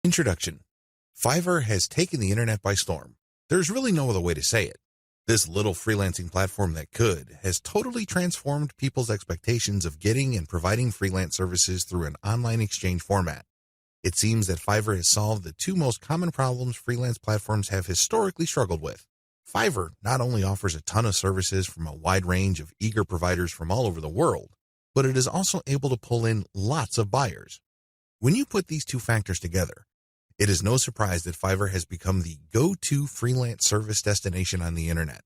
Introduction. Fiverr has taken the internet by storm. There's really no other way to say it. This little freelancing platform that could has totally transformed people's expectations of getting and providing freelance services through an online exchange format. It seems that Fiverr has solved the two most common problems freelance platforms have historically struggled with. Fiverr not only offers a ton of services from a wide range of eager providers from all over the world, but it is also able to pull in lots of buyers. When you put these two factors together, it is no surprise that Fiverr has become the go-to freelance service destination on the internet.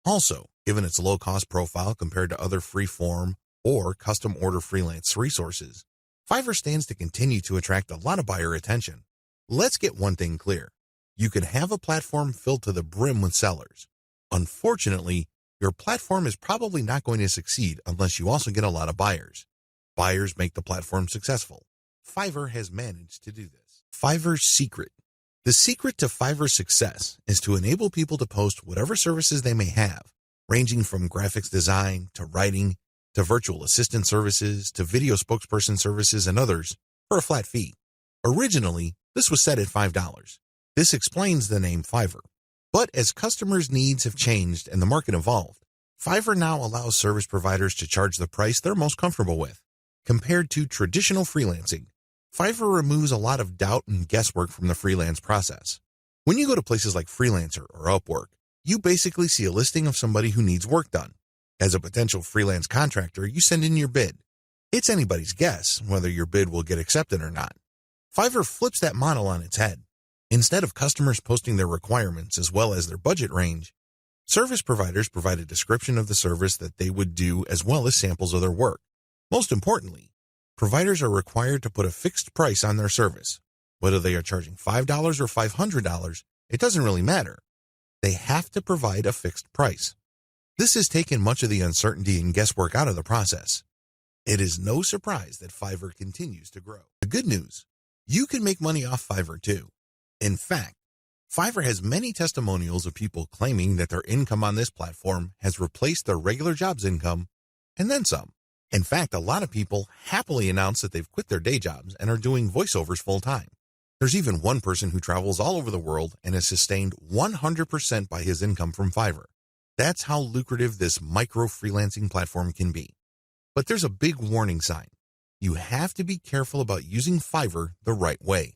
Also, given its low-cost profile compared to other free-form or custom-order freelance resources, Fiverr stands to continue to attract a lot of buyer attention. Let's get one thing clear. You can have a platform filled to the brim with sellers. Unfortunately, your platform is probably not going to succeed unless you also get a lot of buyers. Buyers make the platform successful. Fiverr has managed to do this. Fiverr's secret. The secret to Fiverr's success is to enable people to post whatever services they may have, ranging from graphics design to writing to virtual assistant services to video spokesperson services and others for a flat fee. Originally, this was set at $5. This explains the name Fiverr. But as customers' needs have changed and the market evolved, Fiverr now allows service providers to charge the price they're most comfortable with. Compared to traditional freelancing, Fiverr removes a lot of doubt and guesswork from the freelance process. When you go to places like Freelancer or Upwork, you basically see a listing of somebody who needs work done. As a potential freelance contractor, you send in your bid. It's anybody's guess whether your bid will get accepted or not. Fiverr flips that model on its head. Instead of customers posting their requirements as well as their budget range, service providers provide a description of the service that they would do as well as samples of their work. Most importantly, providers are required to put a fixed price on their service. Whether they are charging $5 or $500, it doesn't really matter. They have to provide a fixed price. This has taken much of the uncertainty and guesswork out of the process. It is no surprise that Fiverr continues to grow. The good news, you can make money off Fiverr too. In fact, Fiverr has many testimonials of people claiming that their income on this platform has replaced their regular job's income and then some. In fact, a lot of people happily announce that they've quit their day jobs and are doing voiceovers full-time. There's even one person who travels all over the world and is sustained 100% by his income from Fiverr. That's how lucrative this micro-freelancing platform can be. But there's a big warning sign. You have to be careful about using Fiverr the right way.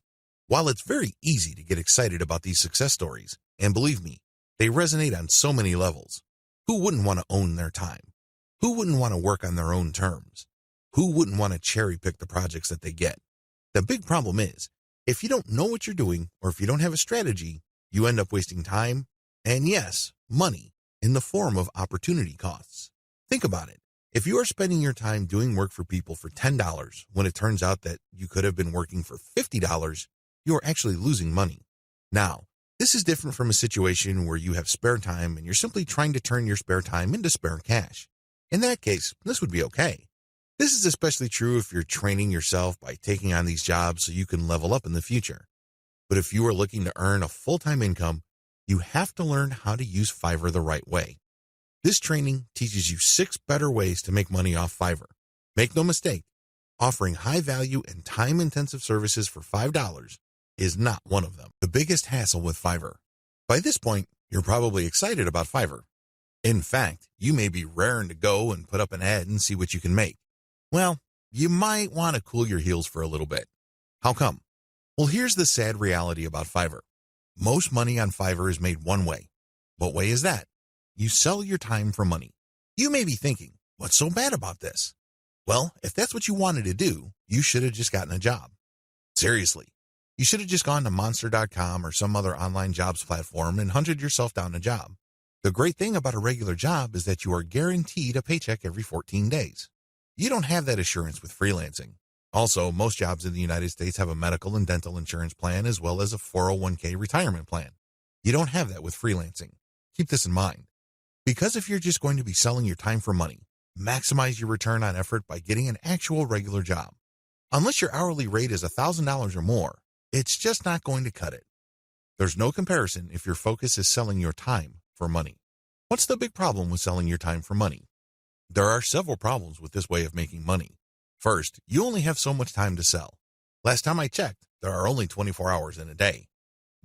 While it's very easy to get excited about these success stories, and believe me, they resonate on so many levels. Who wouldn't want to own their time? Who wouldn't want to work on their own terms? Who wouldn't want to cherry-pick the projects that they get? The big problem is, if you don't know what you're doing or if you don't have a strategy, you end up wasting time and, yes, money in the form of opportunity costs. Think about it. If you are spending your time doing work for people for $10 when it turns out that you could have been working for $50, you are actually losing money. Now, this is different from a situation where you have spare time and you're simply trying to turn your spare time into spare cash. In that case, this would be okay. This is especially true if you're training yourself by taking on these jobs so you can level up in the future. But if you are looking to earn a full-time income, you have to learn how to use Fiverr the right way. This training teaches you 6 better ways to make money off Fiverr. Make no mistake, offering high-value and time-intensive services for $5 is not one of them. The biggest hassle with Fiverr. By this point, you're probably excited about Fiverr. In fact, you may be raring to go and put up an ad and see what you can make. Well, you might want to cool your heels for a little bit. How come? Well, here's the sad reality about Fiverr. Most money on Fiverr is made one way. What way is that? You sell your time for money. You may be thinking, what's so bad about this? Well, if that's what you wanted to do, you should have just gotten a job. Seriously, you should have just gone to Monster.com or some other online jobs platform and hunted yourself down a job. The great thing about a regular job is that you are guaranteed a paycheck every 14 days. You don't have that assurance with freelancing. Also, most jobs in the United States have a medical and dental insurance plan as well as a 401k retirement plan. You don't have that with freelancing. Keep this in mind. Because if you're just going to be selling your time for money, maximize your return on effort by getting an actual regular job. Unless your hourly rate is $1,000 or more, it's just not going to cut it. There's no comparison if your focus is selling your time for money. What's the big problem with selling your time for money? There are several problems with this way of making money. First, you only have so much time to sell. Last time I checked, there are only 24 hours in a day.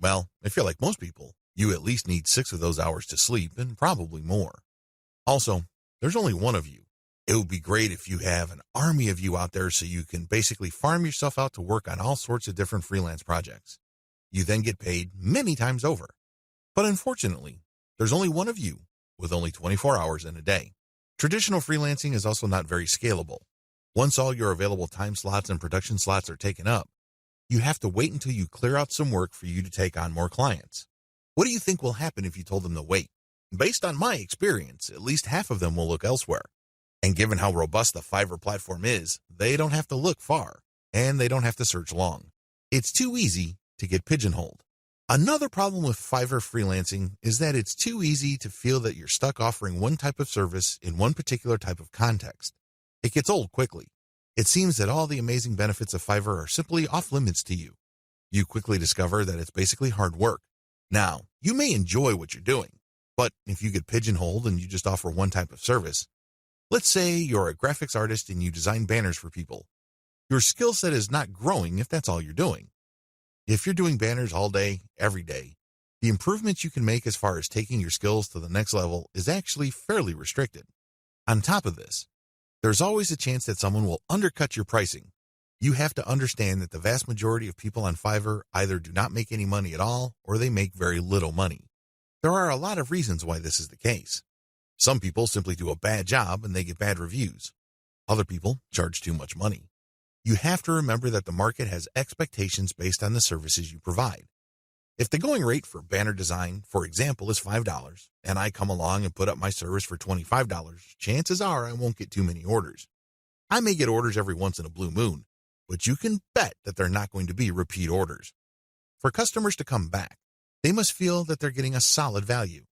Well, if you're like most people, you at least need 6 of those hours to sleep and probably more. Also, there's only one of you. It would be great if you have an army of you out there so you can basically farm yourself out to work on all sorts of different freelance projects. You then get paid many times over. But unfortunately, there's only one of you with only 24 hours in a day. Traditional freelancing is also not very scalable. Once all your available time slots and production slots are taken up, you have to wait until you clear out some work for you to take on more clients. What do you think will happen if you told them to wait? Based on my experience, at least half of them will look elsewhere. And given how robust the Fiverr platform is, they don't have to look far, and they don't have to search long. It's too easy to get pigeonholed. Another problem with Fiverr freelancing is that it's too easy to feel that you're stuck offering one type of service in one particular type of context. It gets old quickly. It seems that all the amazing benefits of Fiverr are simply off limits to you. You quickly discover that it's basically hard work. Now, you may enjoy what you're doing, but if you get pigeonholed and you just offer one type of service, let's say you're a graphics artist and you design banners for people. Your skill set is not growing if that's all you're doing. If you're doing banners all day, every day, the improvements you can make as far as taking your skills to the next level is actually fairly restricted. On top of this, there's always a chance that someone will undercut your pricing. You have to understand that the vast majority of people on Fiverr either do not make any money at all or they make very little money. There are a lot of reasons why this is the case. Some people simply do a bad job and they get bad reviews. Other people charge too much money. You have to remember that the market has expectations based on the services you provide. If the going rate for banner design, for example, is $5, and I come along and put up my service for $25, chances are I won't get too many orders. I may get orders every once in a blue moon, but you can bet that they're not going to be repeat orders. For customers to come back, they must feel that they're getting a solid value.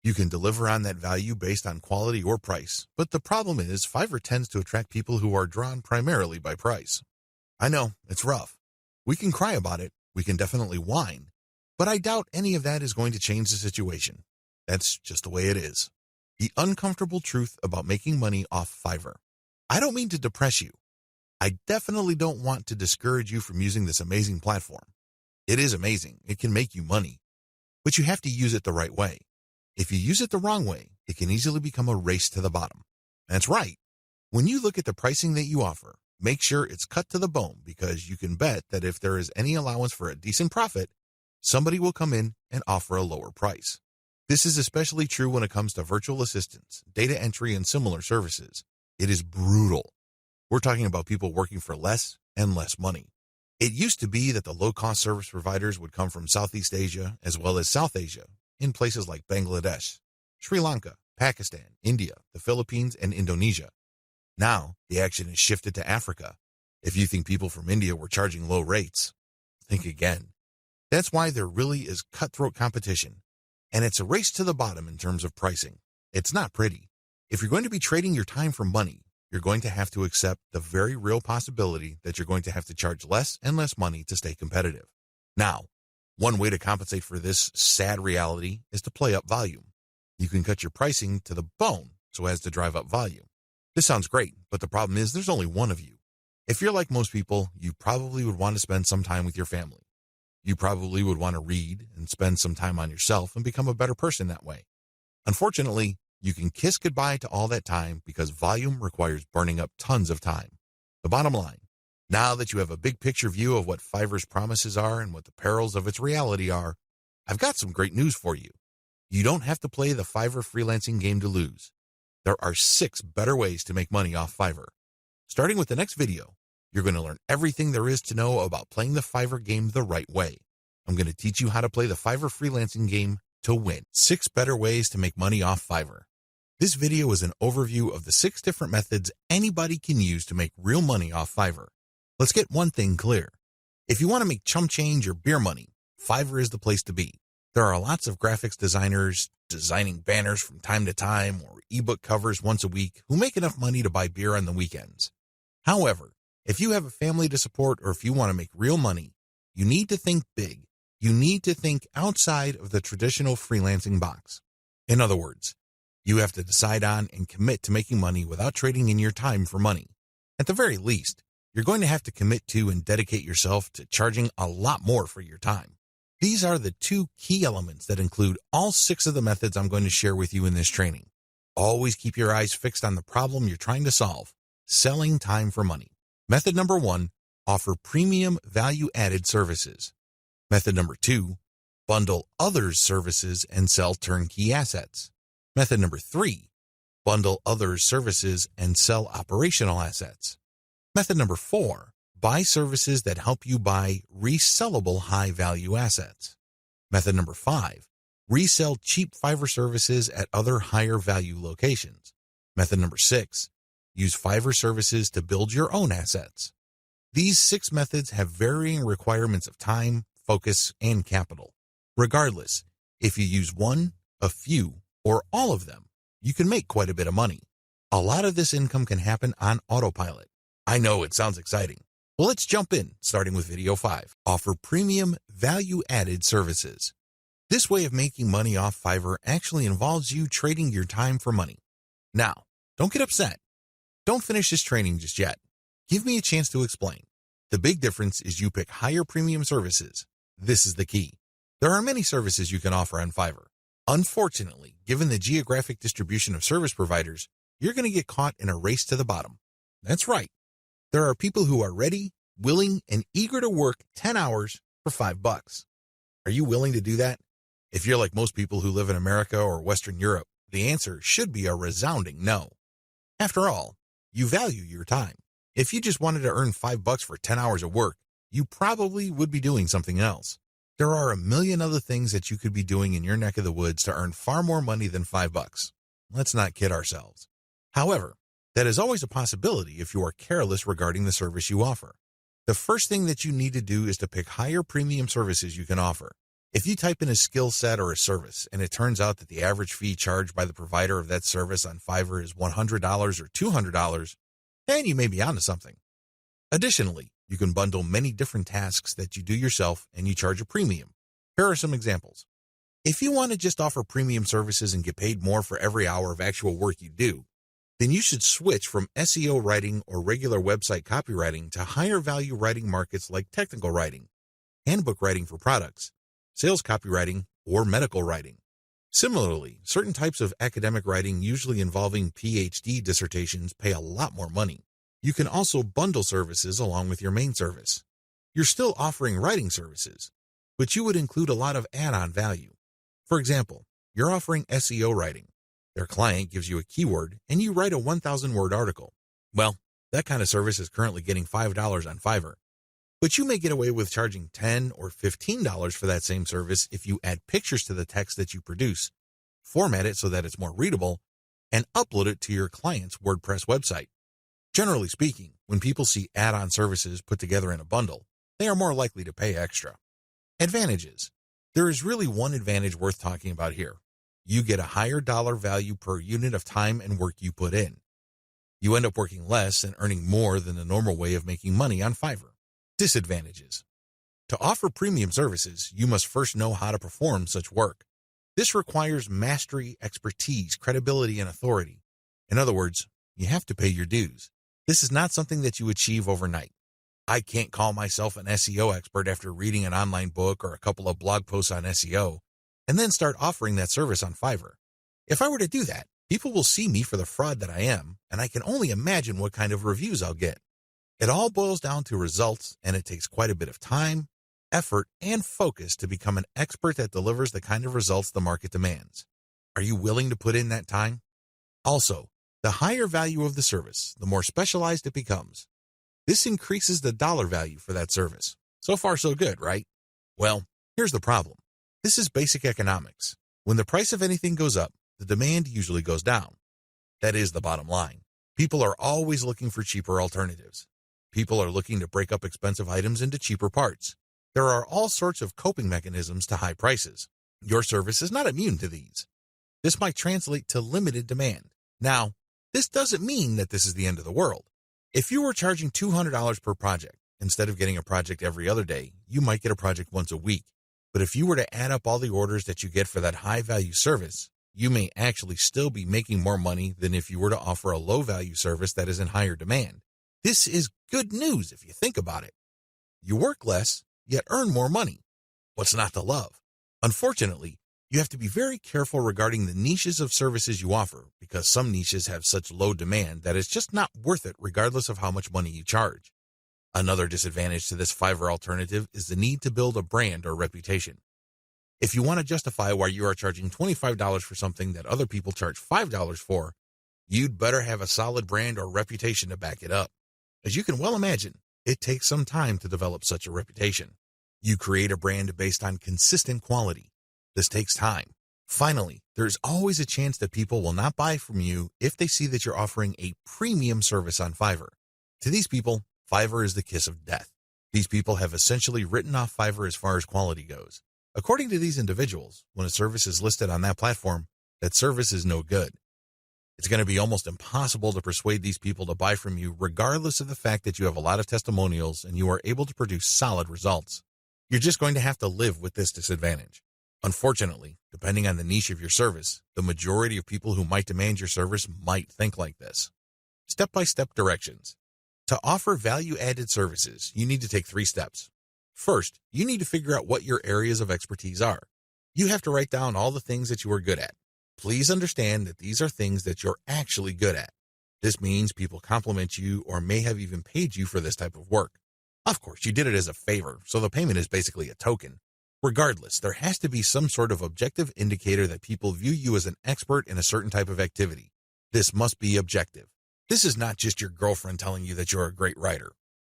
You can deliver on that value based on quality or price, but the problem is Fiverr tends to attract people who are drawn primarily by price. I know, it's rough. We can cry about it, we can definitely whine, but I doubt any of that is going to change the situation. That's just the way it is. The uncomfortable truth about making money off Fiverr. I don't mean to depress you. I definitely don't want to discourage you from using this amazing platform. It is amazing, it can make you money, but you have to use it the right way. If you use it the wrong way, it can easily become a race to the bottom. That's right. When you look at the pricing that you offer, make sure it's cut to the bone because you can bet that if there is any allowance for a decent profit, somebody will come in and offer a lower price. This is especially true when it comes to virtual assistants, data entry, and similar services. It is brutal. We're talking about people working for less and less money. It used to be that the low-cost service providers would come from Southeast Asia as well as South Asia, in places like Bangladesh, Sri Lanka, Pakistan, India, the Philippines, and Indonesia. Now, the action has shifted to Africa. If you think people from India were charging low rates, think again. That's why there really is cutthroat competition, and it's a race to the bottom in terms of pricing. It's not pretty. If you're going to be trading your time for money, you're going to have to accept the very real possibility that you're going to have to charge less and less money to stay competitive. Now, one way to compensate for this sad reality is to play up volume. You can cut your pricing to the bone so as to drive up volume. This sounds great, but the problem is there's only one of you. If you're like most people, you probably would want to spend some time with your family. You probably would want to read and spend some time on yourself and become a better person that way. Unfortunately, you can kiss goodbye to all that time because volume requires burning up tons of time. The bottom line, now that you have a big picture view of what Fiverr's promises are and what the perils of its reality are, I've got some great news for you. You don't have to play the Fiverr freelancing game to lose. There are 6 better ways to make money off Fiverr. Starting with the next video, you're going to learn everything there is to know about playing the Fiverr game the right way. I'm going to teach you how to play the Fiverr freelancing game to win. 6 better ways to make money off Fiverr. This video is an overview of the 6 different methods anybody can use to make real money off Fiverr. Let's get one thing clear. If you want to make chump change or beer money, Fiverr is the place to be. There are lots of graphics designers designing banners from time to time or ebook covers once a week who make enough money to buy beer on the weekends. However, if you have a family to support or if you want to make real money, you need to think big. You need to think outside of the traditional freelancing box. In other words, you have to decide on and commit to making money without trading in your time for money. At the very least, you're going to have to commit to and dedicate yourself to charging a lot more for your time. These are the 2 key elements that include all 6 of the methods I'm going to share with you in this training. Always keep your eyes fixed on the problem you're trying to solve, selling time for money. Method number 1, offer premium value-added services. Method number 2, bundle others' services and sell turnkey assets. Method number 3, bundle others' services and sell operational assets. Method number 4, buy services that help you buy resellable high-value assets. Method number 5, resell cheap Fiverr services at other higher-value locations. Method number 6, use Fiverr services to build your own assets. These 6 methods have varying requirements of time, focus, and capital. Regardless, if you use one, a few, or all of them, you can make quite a bit of money. A lot of this income can happen on autopilot. I know it sounds exciting. Well, let's jump in, starting with video 5. Offer premium value-added services. This way of making money off Fiverr actually involves you trading your time for money. Now, don't get upset. Don't finish this training just yet. Give me a chance to explain. The big difference is you pick higher premium services. This is the key. There are many services you can offer on Fiverr. Unfortunately, given the geographic distribution of service providers, you're going to get caught in a race to the bottom. That's right. There are people who are ready, willing, and eager to work 10 hours for $5. Are you willing to do that? If you're like most people who live in America or Western Europe, the answer should be a resounding no. After all, you value your time. If you just wanted to earn $5 for 10 hours of work, you probably would be doing something else. There are a million other things that you could be doing in your neck of the woods to earn far more money than $5. Let's not kid ourselves. However, that is always a possibility if you are careless regarding the service you offer. The first thing that you need to do is to pick higher premium services you can offer. If you type in a skill set or a service, and it turns out that the average fee charged by the provider of that service on Fiverr is $100 or $200, then you may be onto something. Additionally, you can bundle many different tasks that you do yourself and you charge a premium. Here are some examples. If you want to just offer premium services and get paid more for every hour of actual work you do, then you should switch from SEO writing or regular website copywriting to higher value writing markets like technical writing, handbook writing for products, sales copywriting, or medical writing. Similarly, certain types of academic writing, usually involving PhD dissertations, pay a lot more money. You can also bundle services along with your main service. You're still offering writing services, but you would include a lot of add-on value. For example, you're offering SEO writing. Their client gives you a keyword and you write a 1,000-word article. Well, that kind of service is currently getting $5 on Fiverr. But you may get away with charging $10 or $15 for that same service if you add pictures to the text that you produce, format it so that it's more readable, and upload it to your client's WordPress website. Generally speaking, when people see add-on services put together in a bundle, they are more likely to pay extra. Advantages. There is really one advantage worth talking about here. You get a higher dollar value per unit of time and work you put in. You end up working less and earning more than the normal way of making money on Fiverr. Disadvantages. To offer premium services, you must first know how to perform such work. This requires mastery, expertise, credibility, and authority. In other words, you have to pay your dues. This is not something that you achieve overnight. I can't call myself an SEO expert after reading an online book or a couple of blog posts on SEO and then start offering that service on Fiverr. If I were to do that, people will see me for the fraud that I am, and I can only imagine what kind of reviews I'll get. It all boils down to results, and it takes quite a bit of time, effort, and focus to become an expert that delivers the kind of results the market demands. Are you willing to put in that time? Also, the higher value of the service, the more specialized it becomes. This increases the dollar value for that service. So far, so good, right? Well, here's the problem. This is basic economics. When the price of anything goes up, the demand usually goes down. That is the bottom line. People are always looking for cheaper alternatives. People are looking to break up expensive items into cheaper parts. There are all sorts of coping mechanisms to high prices. Your service is not immune to these. This might translate to limited demand. Now, this doesn't mean that this is the end of the world. If you were charging $200 per project, instead of getting a project every other day, you might get a project once a week. But if you were to add up all the orders that you get for that high-value service, you may actually still be making more money than if you were to offer a low-value service that is in higher demand. This is good news if you think about it. You work less, yet earn more money. What's not to love? Unfortunately, you have to be very careful regarding the niches of services you offer because some niches have such low demand that it's just not worth it regardless of how much money you charge. Another disadvantage to this Fiverr alternative is the need to build a brand or reputation. If you want to justify why you are charging $25 for something that other people charge $5 for, you'd better have a solid brand or reputation to back it up. As you can well imagine, it takes some time to develop such a reputation. You create a brand based on consistent quality. This takes time. Finally, there's always a chance that people will not buy from you if they see that you're offering a premium service on Fiverr. To these people, Fiverr is the kiss of death. These people have essentially written off Fiverr as far as quality goes. According to these individuals, when a service is listed on that platform, that service is no good. It's going to be almost impossible to persuade these people to buy from you regardless of the fact that you have a lot of testimonials and you are able to produce solid results. You're just going to have to live with this disadvantage. Unfortunately, depending on the niche of your service, the majority of people who might demand your service might think like this. Step-by-step directions. To offer value-added services, you need to take 3 steps. First, you need to figure out what your areas of expertise are. You have to write down all the things that you are good at. Please understand that these are things that you're actually good at. This means people compliment you or may have even paid you for this type of work. Of course, you did it as a favor, so the payment is basically a token. Regardless, there has to be some sort of objective indicator that people view you as an expert in a certain type of activity. This must be objective. This is not just your girlfriend telling you that you're a great writer.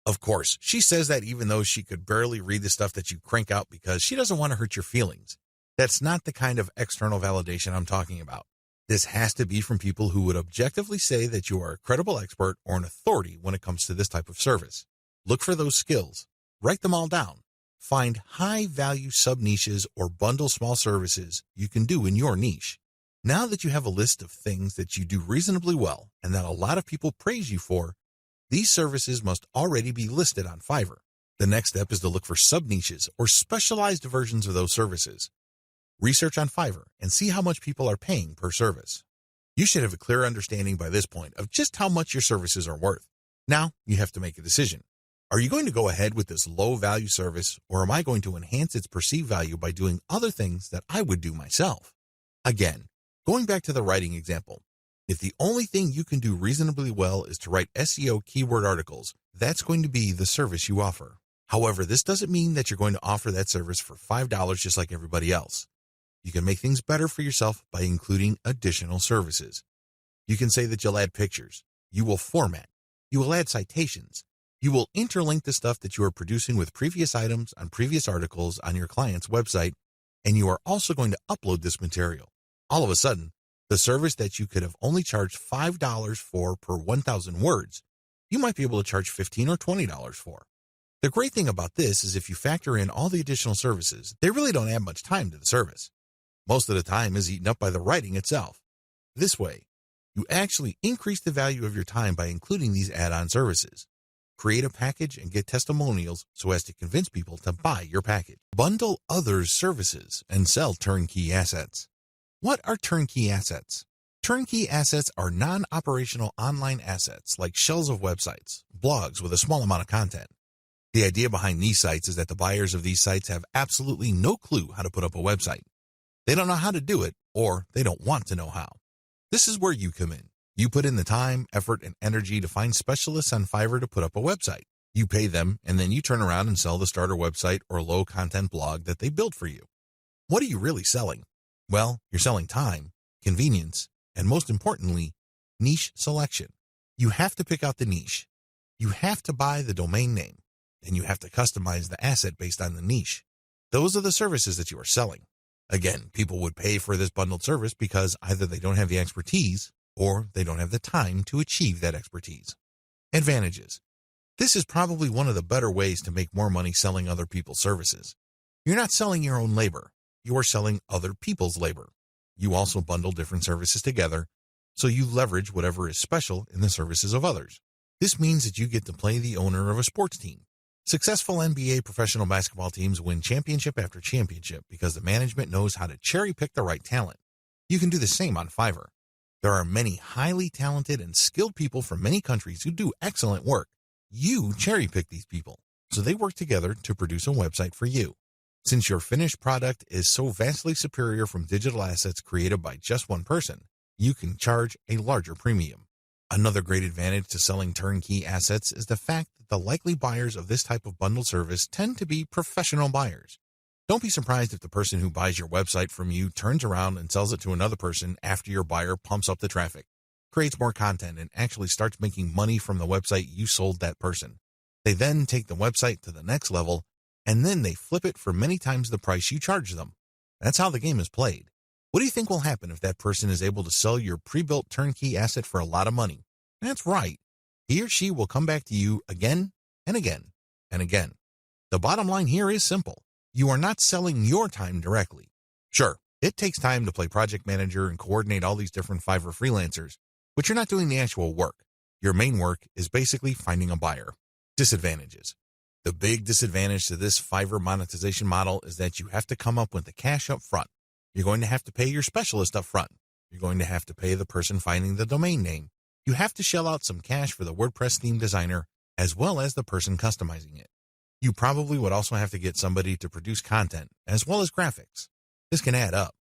Of course, she says that even though she could barely read the stuff that you crank out because she doesn't want to hurt your feelings. That's not the kind of external validation I'm talking about. This has to be from people who would objectively say that you are a credible expert or an authority when it comes to this type of service. Look for those skills. Write them all down. Find high-value sub-niches or bundle small services you can do in your niche. Now that you have a list of things that you do reasonably well and that a lot of people praise you for, these services must already be listed on Fiverr. The next step is to look for sub-niches or specialized versions of those services. Research on Fiverr and see how much people are paying per service. You should have a clear understanding by this point of just how much your services are worth. Now you have to make a decision. Are you going to go ahead with this low-value service, or am I going to enhance its perceived value by doing other things that I would do myself? Again, going back to the writing example, if the only thing you can do reasonably well is to write SEO keyword articles, that's going to be the service you offer. However, this doesn't mean that you're going to offer that service for $5 just like everybody else. You can make things better for yourself by including additional services. You can say that you'll add pictures, you will format, you will add citations, you will interlink the stuff that you are producing with previous items on previous articles on your client's website, and you are also going to upload this material. All of a sudden, the service that you could have only charged $5 for per 1,000 words, you might be able to charge $15 or $20 for. The great thing about this is if you factor in all the additional services, they really don't add much time to the service. Most of the time is eaten up by the writing itself. This way, you actually increase the value of your time by including these add-on services. Create a package and get testimonials so as to convince people to buy your package. Bundle others' services and sell turnkey assets. What are turnkey assets? Turnkey assets are non-operational online assets like shells of websites, blogs with a small amount of content. The idea behind these sites is that the buyers of these sites have absolutely no clue how to put up a website. They don't know how to do it, or they don't want to know how. This is where you come in. You put in the time, effort, and energy to find specialists on Fiverr to put up a website. You pay them, and then you turn around and sell the starter website or low-content blog that they built for you. What are you really selling? Well, you're selling time, convenience, and most importantly, niche selection. You have to pick out the niche. You have to buy the domain name, and you have to customize the asset based on the niche. Those are the services that you are selling. Again, people would pay for this bundled service because either they don't have the expertise or they don't have the time to achieve that expertise. Advantages. This is probably one of the better ways to make more money selling other people's services. You're not selling your own labor. You are selling other people's labor. You also bundle different services together, so you leverage whatever is special in the services of others. This means that you get to play the owner of a sports team. Successful NBA professional basketball teams win championship after championship because the management knows how to cherry-pick the right talent. You can do the same on Fiverr. There are many highly talented and skilled people from many countries who do excellent work. You cherry-pick these people, so they work together to produce a website for you. Since your finished product is so vastly superior from digital assets created by just one person, you can charge a larger premium. Another great advantage to selling turnkey assets is the fact that the likely buyers of this type of bundled service tend to be professional buyers. Don't be surprised if the person who buys your website from you turns around and sells it to another person after your buyer pumps up the traffic, creates more content, and actually starts making money from the website you sold that person. They then take the website to the next level, and then they flip it for many times the price you charge them. That's how the game is played. What do you think will happen if that person is able to sell your pre-built turnkey asset for a lot of money? That's right. He or she will come back to you again and again and again. The bottom line here is simple. You are not selling your time directly. Sure, it takes time to play project manager and coordinate all these different FIVERR freelancers, but you're not doing the actual work. Your main work is basically finding a buyer. Disadvantages. The big disadvantage to this FIVERR monetization model is that you have to come up with the cash up front. You're going to have to pay your specialist up front. You're going to have to pay the person finding the domain name. You have to shell out some cash for the WordPress theme designer as well as the person customizing it. You probably would also have to get somebody to produce content as well as graphics. This can add up.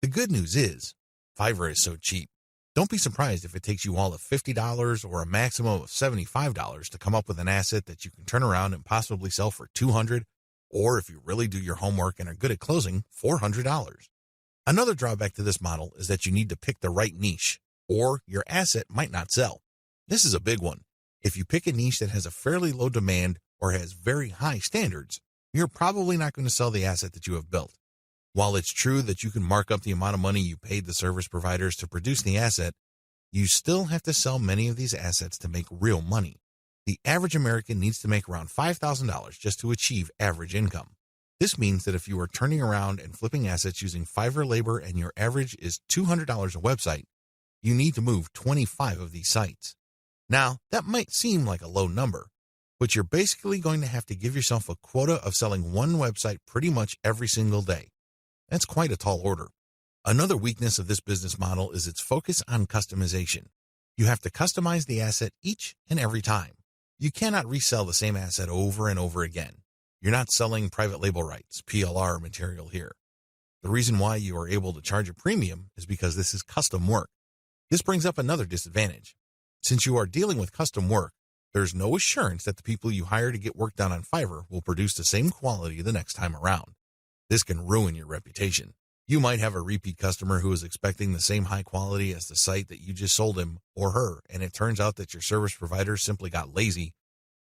The good news is, FIVERR is so cheap. Don't be surprised if it takes you all of $50 or a maximum of $75 to come up with an asset that you can turn around and possibly sell for $200, or if you really do your homework and are good at closing, $400. Another drawback to this model is that you need to pick the right niche, or your asset might not sell. This is a big one. If you pick a niche that has a fairly low demand or has very high standards, you're probably not going to sell the asset that you have built. While it's true that you can mark up the amount of money you paid the service providers to produce the asset, you still have to sell many of these assets to make real money. The average American needs to make around $5,000 just to achieve average income. This means that if you are turning around and flipping assets using FIVERR labor and your average is $200 a website, you need to move 25 of these sites. Now, that might seem like a low number, but you're basically going to have to give yourself a quota of selling one website pretty much every single day. That's quite a tall order. Another weakness of this business model is its focus on customization. You have to customize the asset each and every time. You cannot resell the same asset over and over again. You're not selling private label rights, PLR material here. The reason why you are able to charge a premium is because this is custom work. This brings up another disadvantage. Since you are dealing with custom work, there's no assurance that the people you hire to get work done on FIVERR will produce the same quality the next time around. This can ruin your reputation. You might have a repeat customer who is expecting the same high quality as the site that you just sold him or her, and it turns out that your service provider simply got lazy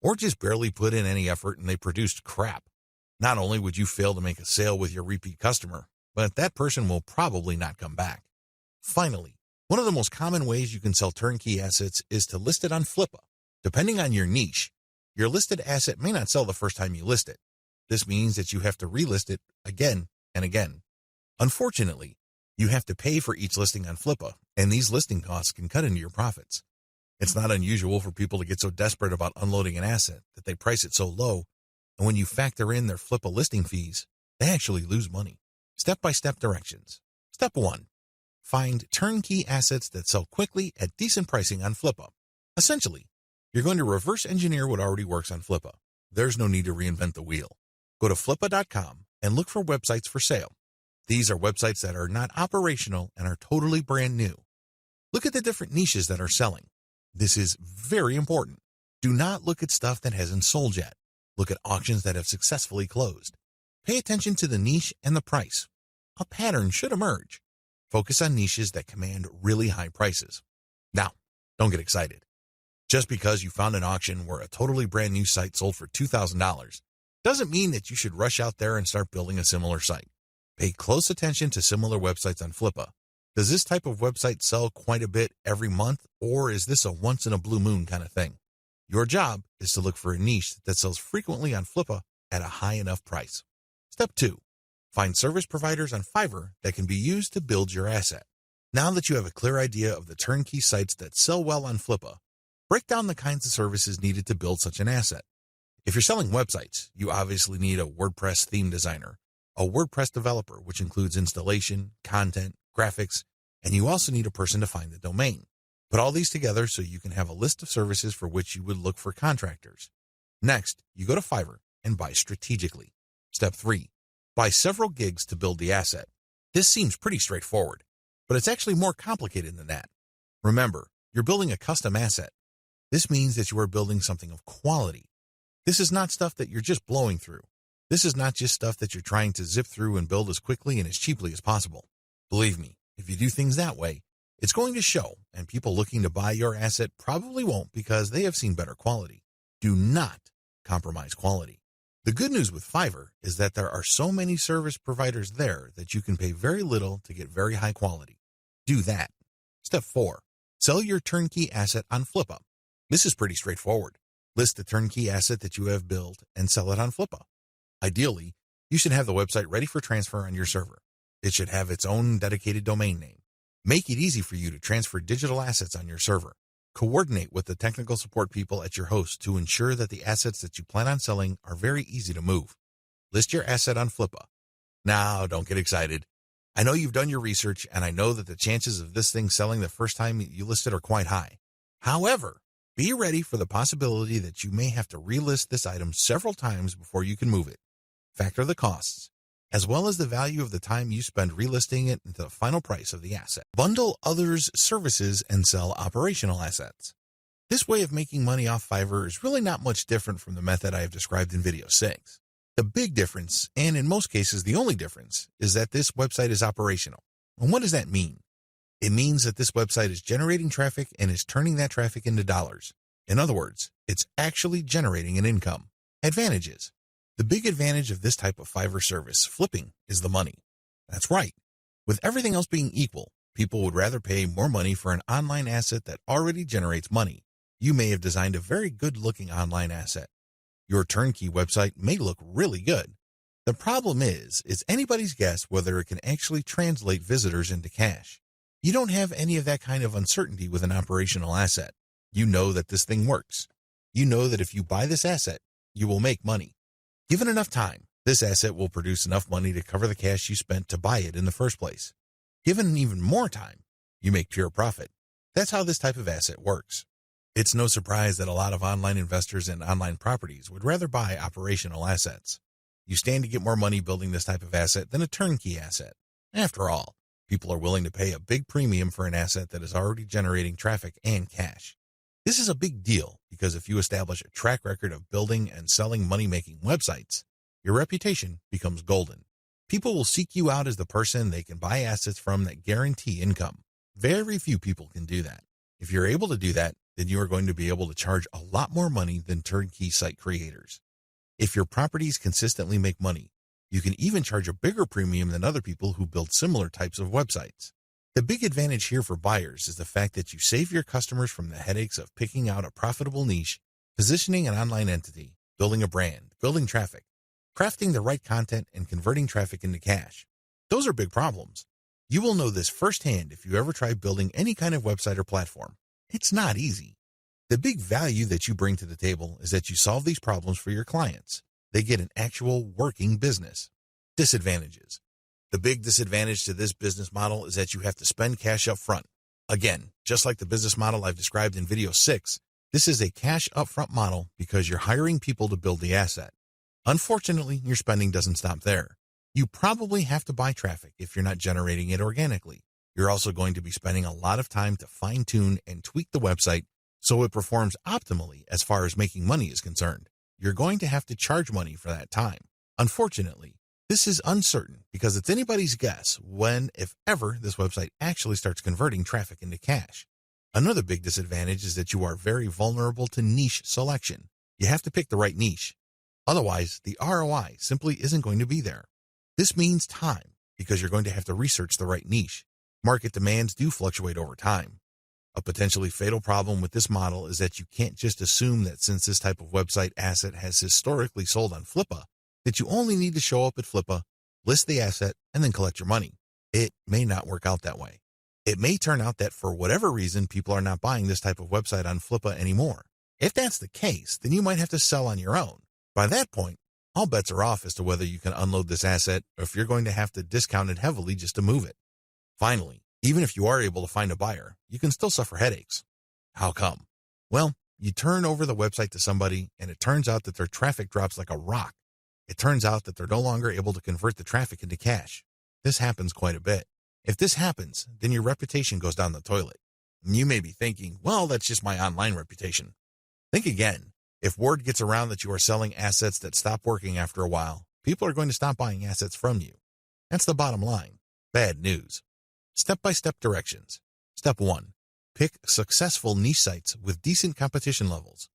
or just barely put in any effort and they produced crap. Not only would you fail to make a sale with your repeat customer, but that person will probably not come back. Finally, one of the most common ways you can sell turnkey assets is to list it on Flippa. Depending on your niche, your listed asset may not sell the first time you list it. This means that you have to relist it again and again. Unfortunately, you have to pay for each listing on Flippa, and these listing costs can cut into your profits. It's not unusual for people to get so desperate about unloading an asset that they price it so low, and when you factor in their Flippa listing fees, they actually lose money. Step-by-step directions. Step 1. Find turnkey assets that sell quickly at decent pricing on Flippa. Essentially, you're going to reverse engineer what already works on Flippa. There's no need to reinvent the wheel. Go to flippa.com and look for websites for sale. These are websites that are not operational and are totally brand new. Look at the different niches that are selling. This is very important. Do not look at stuff that hasn't sold yet. Look at auctions that have successfully closed. Pay attention to the niche and the price. A pattern should emerge. Focus on niches that command really high prices. Now, don't get excited. Just because you found an auction where a totally brand new site sold for $2,000 doesn't mean that you should rush out there and start building a similar site. Pay close attention to similar websites on Flippa. Does this type of website sell quite a bit every month, or is this a once-in-a-blue-moon kind of thing? Your job is to look for a niche that sells frequently on Flippa at a high enough price. Step 2. Find service providers on FIVERR that can be used to build your asset. Now that you have a clear idea of the turnkey sites that sell well on Flippa, break down the kinds of services needed to build such an asset. If you're selling websites, you obviously need a WordPress theme designer, a WordPress developer, which includes installation, content, graphics, And you also need a person to find the domain. Put all these together so you can have a list of services for which you would look for contractors. Next, you go to Fiverr and buy strategically. Step 3. Buy several gigs to build the asset. This seems pretty straightforward, but it's actually more complicated than that. Remember, you're building a custom asset. This means that you are building something of quality. This is not stuff that you're just blowing through. This is not just stuff that you're trying to zip through and build as quickly and as cheaply as possible. Believe me, if you do things that way, it's going to show, and people looking to buy your asset probably won't because they have seen better quality. Do not compromise quality. The good news with Fiverr is that there are so many service providers there that you can pay very little to get very high quality. Do that. Step 4. Sell your turnkey asset on Flippa. This is pretty straightforward. List the turnkey asset that you have built and sell it on Flippa. Ideally, you should have the website ready for transfer on your server. It should have its own dedicated domain name. Make it easy for you to transfer digital assets on your server. Coordinate with the technical support people at your host to ensure that the assets that you plan on selling are very easy to move. List your asset on Flippa. Now, don't get excited. I know you've done your research, and I know that the chances of this thing selling the first time you list it are quite high. However, be ready for the possibility that you may have to relist this item several times before you can move it. Factor the costs, as well as the value of the time you spend relisting it into the final price of the asset. Bundle others' services and sell operational assets. This way of making money off Fiverr is really not much different from the method I have described in video 6. The big difference, and in most cases the only difference, is that this website is operational. And what does that mean? It means that this website is generating traffic and is turning that traffic into dollars. In other words, it's actually generating an income. Advantages. The big advantage of this type of Fiverr service, flipping, is the money. That's right. With everything else being equal, people would rather pay more money for an online asset that already generates money. You may have designed a very good-looking online asset. Your turnkey website may look really good. The problem is, it's anybody's guess whether it can actually translate visitors into cash. You don't have any of that kind of uncertainty with an operational asset. You know that this thing works. You know that if you buy this asset, you will make money. Given enough time, this asset will produce enough money to cover the cash you spent to buy it in the first place. Given even more time, you make pure profit. That's how this type of asset works. It's no surprise that a lot of online investors in online properties would rather buy operational assets. You stand to get more money building this type of asset than a turnkey asset. After all, people are willing to pay a big premium for an asset that is already generating traffic and cash. This is a big deal because if you establish a track record of building and selling money-making websites, your reputation becomes golden. People will seek you out as the person they can buy assets from that guarantee income. Very few people can do that. If you're able to do that, then you are going to be able to charge a lot more money than turnkey site creators. If your properties consistently make money, you can even charge a bigger premium than other people who build similar types of websites. The big advantage here for buyers is the fact that you save your customers from the headaches of picking out a profitable niche, positioning an online entity, building a brand, building traffic, crafting the right content, and converting traffic into cash. Those are big problems. You will know this firsthand if you ever try building any kind of website or platform. It's not easy. The big value that you bring to the table is that you solve these problems for your clients. They get an actual working business. Disadvantages. The big disadvantage to this business model is that you have to spend cash up front. Again, just like the business model I've described in video 6, this is a cash upfront model because you're hiring people to build the asset. Unfortunately, your spending doesn't stop there. You probably have to buy traffic if you're not generating it organically. You're also going to be spending a lot of time to fine-tune and tweak the website so it performs optimally as far as making money is concerned. You're going to have to charge money for that time. Unfortunately, this is uncertain because it's anybody's guess when, if ever, this website actually starts converting traffic into cash. Another big disadvantage is that you are very vulnerable to niche selection. You have to pick the right niche. Otherwise, the ROI simply isn't going to be there. This means time because you're going to have to research the right niche. Market demands do fluctuate over time. A potentially fatal problem with this model is that you can't just assume that since this type of website asset has historically sold on Flippa, that you only need to show up at Flippa, list the asset, and then collect your money. It may not work out that way. It may turn out that for whatever reason, people are not buying this type of website on Flippa anymore. If that's the case, then you might have to sell on your own. By that point, all bets are off as to whether you can unload this asset or if you're going to have to discount it heavily just to move it. Finally, Even if you are able to find a buyer, you can still suffer headaches. How come? Well, you turn over the website to somebody and it turns out that their traffic drops like a rock. It turns out that they're no longer able to convert the traffic into cash. This happens quite a bit. If this happens, then your reputation goes down the toilet. And you may be thinking, well, that's just my online reputation. Think again. If word gets around that you are selling assets that stop working after a while, people are going to stop buying assets from you. That's the bottom line. Bad news. Step-by-step directions. Step 1. Pick successful niche sites with decent competition levels.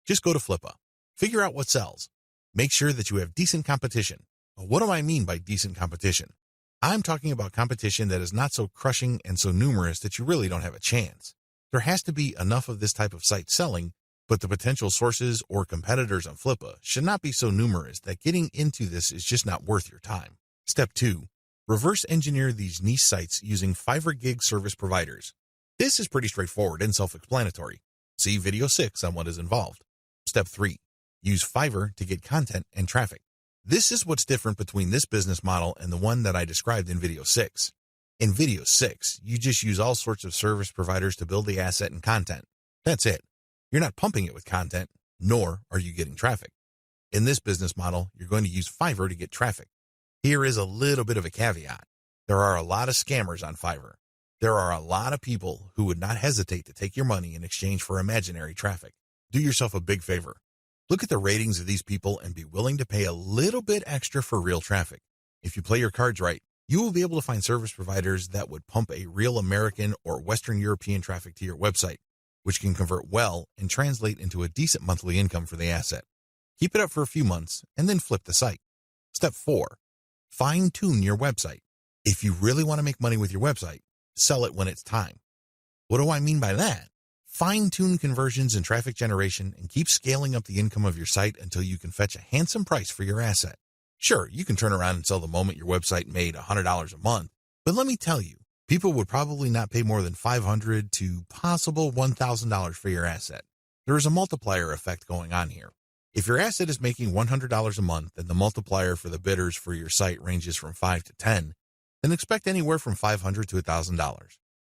Just go to Flippa. Figure out what sells. Make sure that you have decent competition. What do I mean by decent competition? I'm talking about competition that is not so crushing and so numerous that you really don't have a chance. There has to be enough of this type of site selling, but the potential sources or competitors on Flippa should not be so numerous that getting into this is just not worth your time. Step 2. Reverse engineer these niche sites using Fiverr gig service providers. This is pretty straightforward and self-explanatory. See video 6 on what is involved. Step 3. Use Fiverr to get content and traffic. This is what's different between this business model and the one that I described in video 6. In video 6, you just use all sorts of service providers to build the asset and content. That's it. You're not pumping it with content, nor are you getting traffic. In this business model, you're going to use Fiverr to get traffic. Here is a little bit of a caveat. There are a lot of scammers on Fiverr. There are a lot of people who would not hesitate to take your money in exchange for imaginary traffic. Do yourself a big favor. Look at the ratings of these people and be willing to pay a little bit extra for real traffic. If you play your cards right, you will be able to find service providers that would pump a real American or Western European traffic to your website, which can convert well and translate into a decent monthly income for the asset. Keep it up for a few months and then flip the site. Step 4. Fine-tune your website. If you really want to make money with your website, sell it when it's time. What do I mean by that? Fine-tune conversions and traffic generation and keep scaling up the income of your site until you can fetch a handsome price for your asset. Sure, you can turn around and sell the moment your website made $100 a month, but let me tell you, people would probably not pay more than $500 to possible $1,000 for your asset. There is a multiplier effect going on here. If your asset is making $100 a month and the multiplier for the bidders for your site ranges from 5 to 10, then expect anywhere from $500 to $1,000.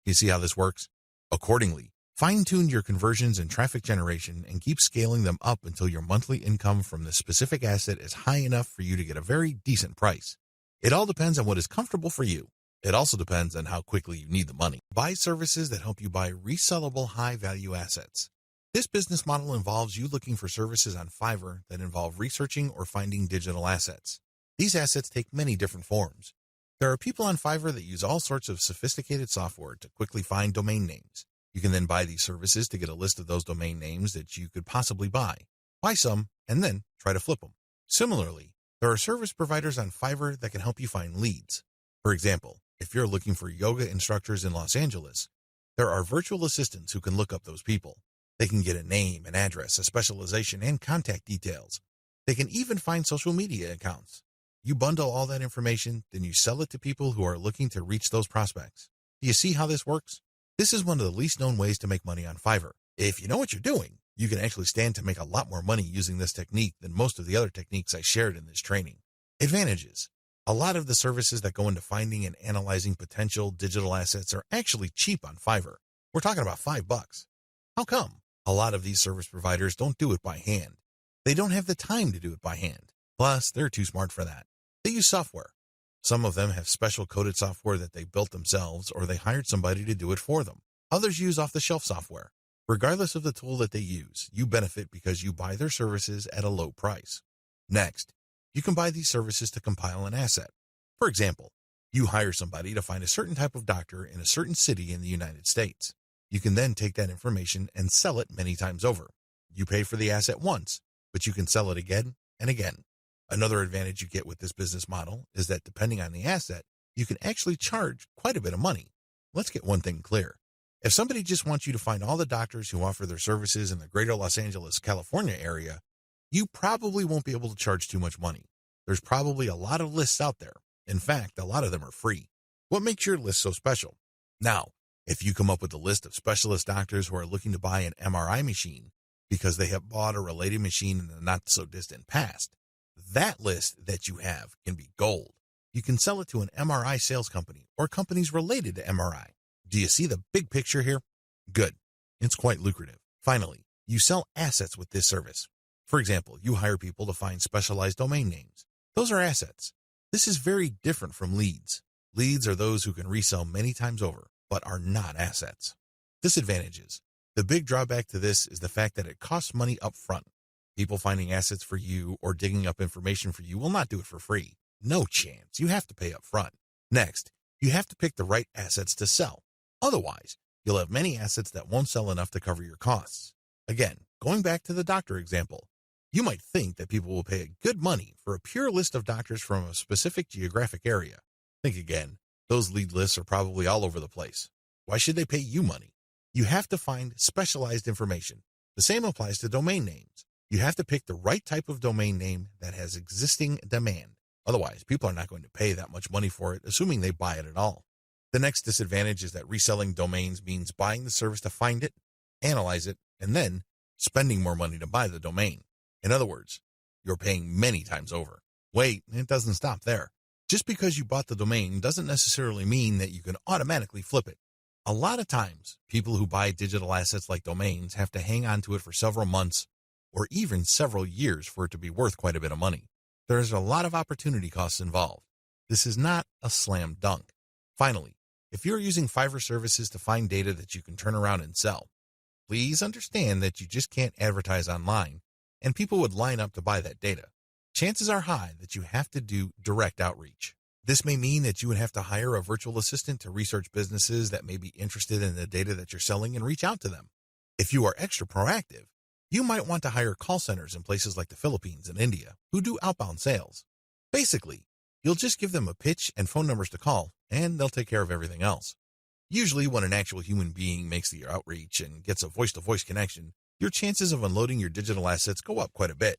You see how this works? Accordingly, fine-tune your conversions and traffic generation and keep scaling them up until your monthly income from the specific asset is high enough for you to get a very decent price. It all depends on what is comfortable for you. It also depends on how quickly you need the money. Buy services that help you buy resellable high-value assets. This business model involves you looking for services on Fiverr that involve researching or finding digital assets. These assets take many different forms. There are people on Fiverr that use all sorts of sophisticated software to quickly find domain names. You can then buy these services to get a list of those domain names that you could possibly buy. Buy some, and then try to flip them. Similarly, there are service providers on Fiverr that can help you find leads. For example, if you're looking for yoga instructors in Los Angeles, there are virtual assistants who can look up those people. They can get a name, an address, a specialization, and contact details. They can even find social media accounts. You bundle all that information, then you sell it to people who are looking to reach those prospects. Do you see how this works? This is one of the least known ways to make money on Fiverr. If you know what you're doing, you can actually stand to make a lot more money using this technique than most of the other techniques I shared in this training. Advantages. A lot of the services that go into finding and analyzing potential digital assets are actually cheap on Fiverr. We're talking about $5. How come? A lot of these service providers don't do it by hand. They don't have the time to do it by hand. Plus, they're too smart for that. They use software. Some of them have special coded software that they built themselves or they hired somebody to do it for them. Others use off-the-shelf software. Regardless of the tool that they use, you benefit because you buy their services at a low price. Next, you can buy these services to compile an asset. For example, you hire somebody to find a certain type of doctor in a certain city in the United States. You can then take that information and sell it many times over. You pay for the asset once, but you can sell it again and again. Another advantage you get with this business model is that depending on the asset, you can actually charge quite a bit of money. Let's get one thing clear. If somebody just wants you to find all the doctors who offer their services in the greater Los Angeles, California area, you probably won't be able to charge too much money. There's probably a lot of lists out there. In fact, a lot of them are free. What makes your list so special? Now, if you come up with a list of specialist doctors who are looking to buy an MRI machine because they have bought a related machine in the not-so-distant past, that list that you have can be gold. You can sell it to an MRI sales company or companies related to MRI. Do you see the big picture here? Good. It's quite lucrative. Finally, you sell assets with this service. For example, you hire people to find specialized domain names. Those are assets. This is very different from leads. Leads are those who can resell many times over, but are not assets. Disadvantages. The big drawback to this is the fact that it costs money up front. People finding assets for you or digging up information for you will not do it for free. No chance. You have to pay up front. Next, you have to pick the right assets to sell. Otherwise, you'll have many assets that won't sell enough to cover your costs. Again, going back to the doctor example, you might think that people will pay good money for a pure list of doctors from a specific geographic area. Think again. Those lead lists are probably all over the place. Why should they pay you money? You have to find specialized information. The same applies to domain names. You have to pick the right type of domain name that has existing demand. Otherwise, people are not going to pay that much money for it, assuming they buy it at all. The next disadvantage is that reselling domains means buying the service to find it, analyze it, and then spending more money to buy the domain. In other words, you're paying many times over. Wait, it doesn't stop there. Just because you bought the domain doesn't necessarily mean that you can automatically flip it. A lot of times, people who buy digital assets like domains have to hang on to it for several months or even several years for it to be worth quite a bit of money. There's a lot of opportunity costs involved. This is not a slam dunk. Finally, if you're using Fiverr services to find data that you can turn around and sell, please understand that you just can't advertise online and people would line up to buy that data. Chances are high that you have to do direct outreach. This may mean that you would have to hire a virtual assistant to research businesses that may be interested in the data that you're selling and reach out to them. If you are extra proactive, you might want to hire call centers in places like the Philippines and India who do outbound sales. Basically, you'll just give them a pitch and phone numbers to call, and they'll take care of everything else. Usually, when an actual human being makes the outreach and gets a voice-to-voice connection, your chances of unloading your digital assets go up quite a bit.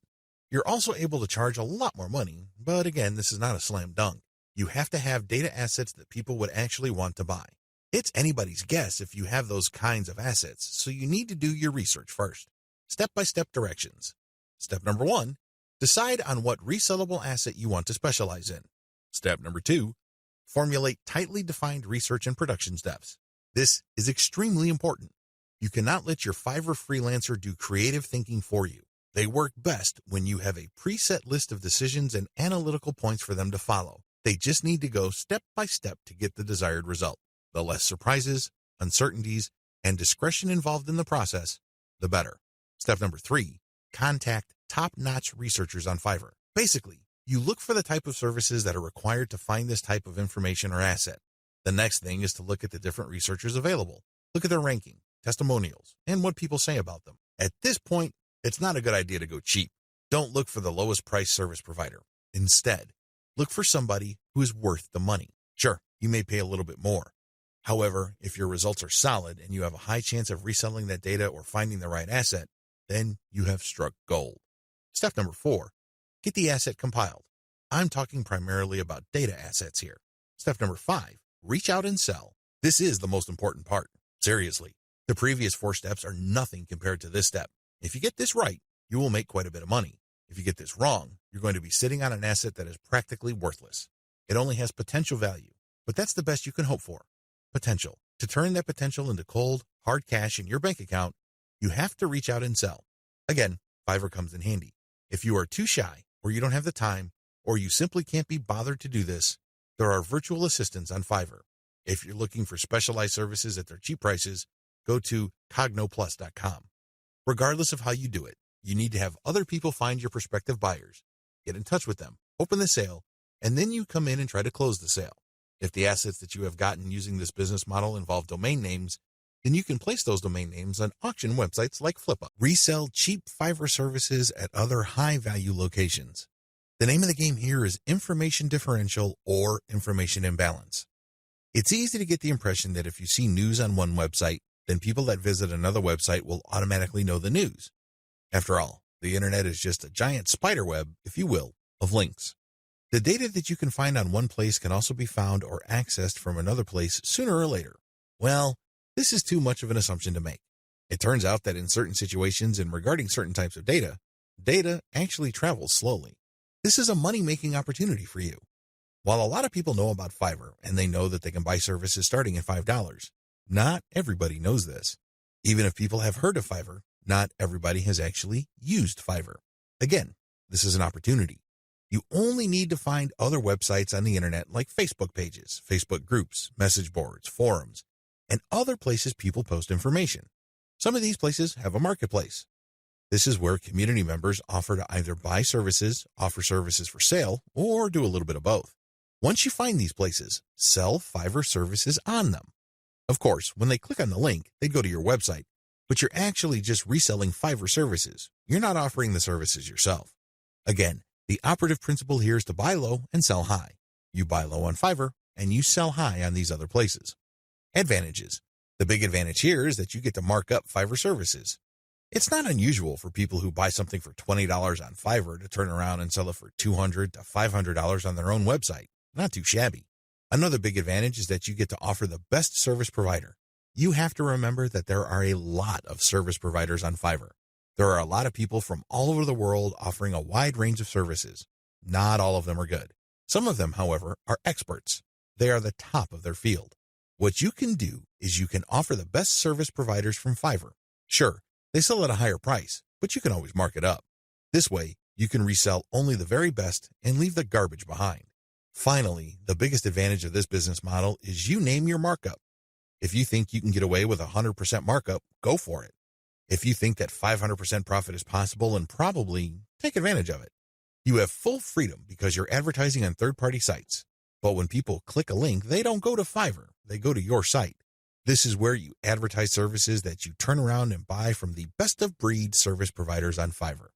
You're also able to charge a lot more money, but again, this is not a slam dunk. You have to have data assets that people would actually want to buy. It's anybody's guess if you have those kinds of assets, so you need to do your research first. Step-by-step directions. Step number 1, decide on what resellable asset you want to specialize in. Step number 2, formulate tightly defined research and production steps. This is extremely important. You cannot let your Fiverr freelancer do creative thinking for you. They work best when you have a preset list of decisions and analytical points for them to follow. They just need to go step by step to get the desired result. The less surprises, uncertainties, and discretion involved in the process, the better. Step number 3, contact top-notch researchers on Fiverr. Basically, you look for the type of services that are required to find this type of information or asset. The next thing is to look at the different researchers available. Look at their ranking, testimonials, and what people say about them. At this point, it's not a good idea to go cheap. Don't look for the lowest price service provider. Instead, look for somebody who is worth the money. Sure, you may pay a little bit more. However, if your results are solid and you have a high chance of reselling that data or finding the right asset, then you have struck gold. Step number 4, get the asset compiled. I'm talking primarily about data assets here. Step number 5, reach out and sell. This is the most important part. Seriously, the previous 4 steps are nothing compared to this step. If you get this right, you will make quite a bit of money. If you get this wrong, you're going to be sitting on an asset that is practically worthless. It only has potential value, but that's the best you can hope for. Potential. To turn that potential into cold, hard cash in your bank account, you have to reach out and sell. Again, Fiverr comes in handy. If you are too shy, or you don't have the time, or you simply can't be bothered to do this, there are virtual assistants on Fiverr. If you're looking for specialized services at their cheap prices, go to cognoplus.com. Regardless of how you do it, you need to have other people find your prospective buyers, get in touch with them, open the sale, and then you come in and try to close the sale. If the assets that you have gotten using this business model involve domain names, then you can place those domain names on auction websites like FlipUp. Resell cheap Fiverr services at other high-value locations. The name of the game here is information differential or information imbalance. It's easy to get the impression that if you see news on one website, then people that visit another website will automatically know the news. After all, the internet is just a giant spider web, if you will, of links. The data that you can find on one place can also be found or accessed from another place sooner or later. Well, this is too much of an assumption to make. It turns out that in certain situations and regarding certain types of data actually travels slowly. This is a money-making opportunity for you. While a lot of people know about Fiverr and they know that they can buy services starting at $5, Not everybody knows this. Even if people have heard of Fiverr, not everybody has actually used Fiverr. Again, this is an opportunity. You only need to find other websites on the internet like Facebook pages, Facebook groups, message boards, forums, and other places people post information. Some of these places have a marketplace. This is where community members offer to either buy services, offer services for sale, or do a little bit of both. Once you find these places, sell Fiverr services on them. Of course, when they click on the link, they go to your website, but you're actually just reselling Fiverr services. You're not offering the services yourself. Again, the operative principle here is to buy low and sell high. You buy low on Fiverr, and you sell high on these other places. Advantages. The big advantage here is that you get to mark up Fiverr services. It's not unusual for people who buy something for $20 on Fiverr to turn around and sell it for $200 to $500 on their own website. Not too shabby. Another big advantage is that you get to offer the best service provider. You have to remember that there are a lot of service providers on Fiverr. There are a lot of people from all over the world offering a wide range of services. Not all of them are good. Some of them, however, are experts. They are the top of their field. What you can do is you can offer the best service providers from Fiverr. Sure, they sell at a higher price, but you can always mark it up. This way, you can resell only the very best and leave the garbage behind. Finally, the biggest advantage of this business model is you name your markup. If you think you can get away with 100% markup, go for it. If you think that 500% profit is possible, and probably take advantage of it. You have full freedom because you're advertising on third-party sites. But when people click a link, they don't go to Fiverr, they go to your site. This is where you advertise services that you turn around and buy from the best-of-breed service providers on Fiverr.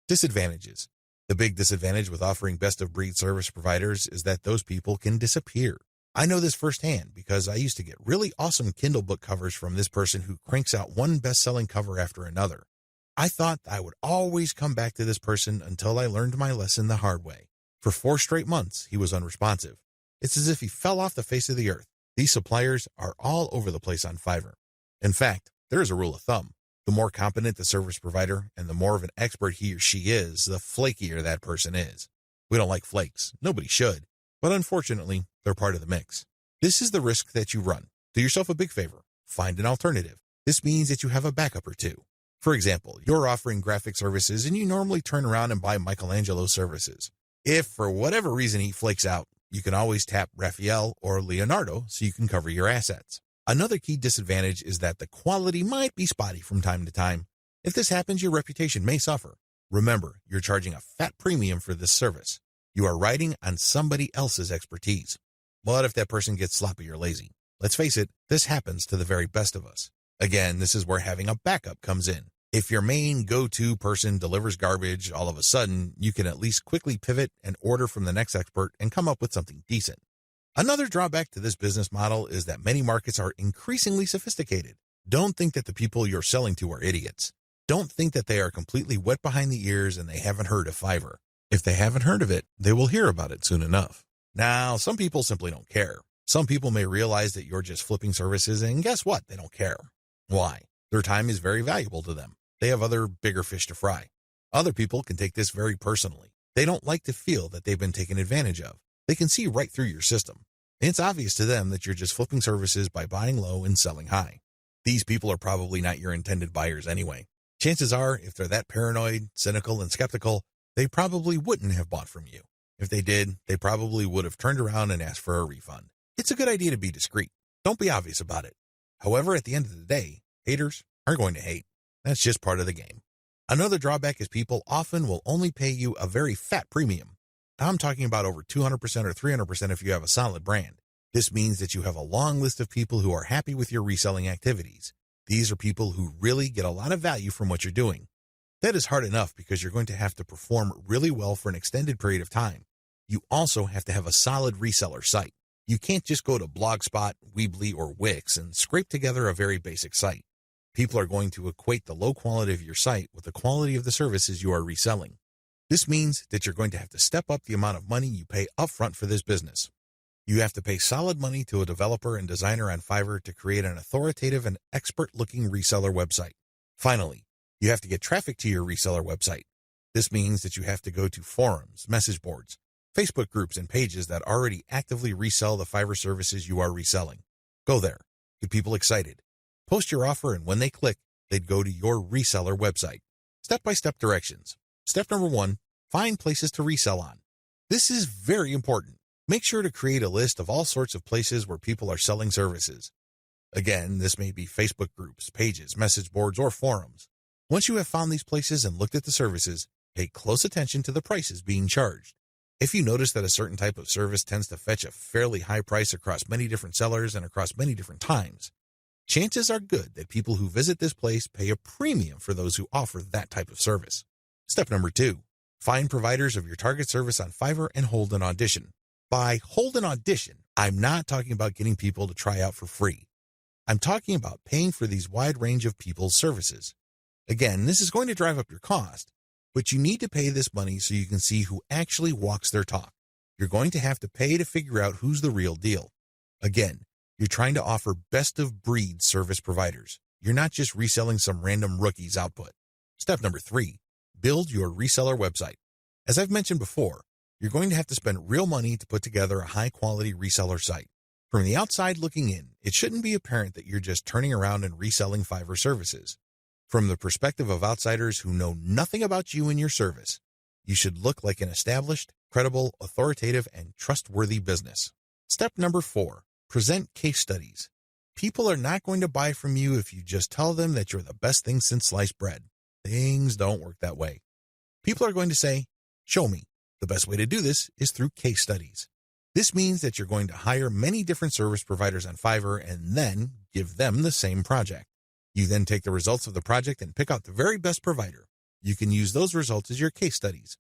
Disadvantages. The big disadvantage with offering best-of-breed service providers is that those people can disappear. I know this firsthand because I used to get really awesome Kindle book covers from this person who cranks out one best-selling cover after another. I thought I would always come back to this person until I learned my lesson the hard way. For 4 straight months, he was unresponsive. It's as if he fell off the face of the earth. These suppliers are all over the place on Fiverr. In fact, there is a rule of thumb. The more competent the service provider and the more of an expert he or she is, the flakier that person is. We don't like flakes. Nobody should. But unfortunately, they're part of the mix. This is the risk that you run. Do yourself a big favor. Find an alternative. This means that you have a backup or two. For example, you're offering graphic services and you normally turn around and buy Michelangelo's services. If for whatever reason he flakes out, you can always tap Raphael or Leonardo so you can cover your assets. Another key disadvantage is that the quality might be spotty from time to time. If this happens, your reputation may suffer. Remember, you're charging a fat premium for this service. You are riding on somebody else's expertise. But if that person gets sloppy or lazy, let's face it, this happens to the very best of us. Again, this is where having a backup comes in. If your main go-to person delivers garbage, all of a sudden, you can at least quickly pivot and order from the next expert and come up with something decent. Another drawback to this business model is that many markets are increasingly sophisticated. Don't think that the people you're selling to are idiots. Don't think that they are completely wet behind the ears and they haven't heard of Fiverr. If they haven't heard of it, they will hear about it soon enough. Now, some people simply don't care. Some people may realize that you're just flipping services, and guess what? They don't care. Why? Their time is very valuable to them. They have other bigger fish to fry. Other people can take this very personally. They don't like to feel that they've been taken advantage of. They can see right through your system. It's obvious to them that you're just flipping services by buying low and selling high. These people are probably not your intended buyers anyway. Chances are, if they're that paranoid, cynical, and skeptical, they probably wouldn't have bought from you. If they did, they probably would have turned around and asked for a refund. It's a good idea to be discreet. Don't be obvious about it. However, at the end of the day, haters are going to hate. That's just part of the game. Another drawback is people often will only pay you a very fat premium. I'm talking about over 200% or 300% if you have a solid brand. This means that you have a long list of people who are happy with your reselling activities. These are people who really get a lot of value from what you're doing. That is hard enough because you're going to have to perform really well for an extended period of time. You also have to have a solid reseller site. You can't just go to Blogspot, Weebly, or Wix and scrape together a very basic site. People are going to equate the low quality of your site with the quality of the services you are reselling. This means that you're going to have to step up the amount of money you pay upfront for this business. You have to pay solid money to a developer and designer on Fiverr to create an authoritative and expert-looking reseller website. Finally, you have to get traffic to your reseller website. This means that you have to go to forums, message boards, Facebook groups, and pages that already actively resell the Fiverr services you are reselling. Go there. Get people excited. Post your offer, and when they click, they'd go to your reseller website. Step-by-step directions. Step number 1, find places to resell on. This is very important. Make sure to create a list of all sorts of places where people are selling services. Again, this may be Facebook groups, pages, message boards, or forums. Once you have found these places and looked at the services, pay close attention to the prices being charged. If you notice that a certain type of service tends to fetch a fairly high price across many different sellers and across many different times, chances are good that people who visit this place pay a premium for those who offer that type of service. Step number 2, find providers of your target service on Fiverr and hold an audition. By hold an audition, I'm not talking about getting people to try out for free. I'm talking about paying for these wide range of people's services. Again, this is going to drive up your cost, but you need to pay this money so you can see who actually walks their talk. You're going to have to pay to figure out who's the real deal. Again, you're trying to offer best-of-breed service providers. You're not just reselling some random rookie's output. Step number 3, build your reseller website. As I've mentioned before, you're going to have to spend real money to put together a high-quality reseller site. From the outside looking in, it shouldn't be apparent that you're just turning around and reselling Fiverr services. From the perspective of outsiders who know nothing about you and your service, you should look like an established, credible, authoritative, and trustworthy business. Step number 4, present case studies. People are not going to buy from you if you just tell them that you're the best thing since sliced bread. Things don't work that way. People are going to say, show me. The best way to do this is through case studies. This means that you're going to hire many different service providers on Fiverr and then give them the same project. You then take the results of the project and pick out the very best provider. You can use those results as your case studies.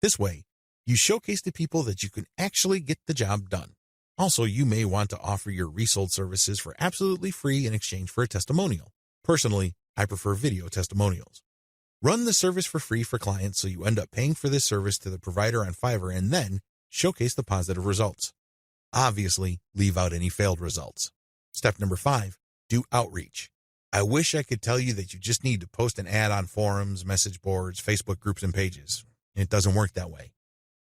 This way, you showcase to people that you can actually get the job done. Also, you may want to offer your resold services for absolutely free in exchange for a testimonial. Personally, I prefer video testimonials. Run the service for free for clients so you end up paying for this service to the provider on Fiverr and then showcase the positive results. Obviously, leave out any failed results. Step number 5, do outreach. I wish I could tell you that you just need to post an ad on forums, message boards, Facebook groups, and pages. It doesn't work that way.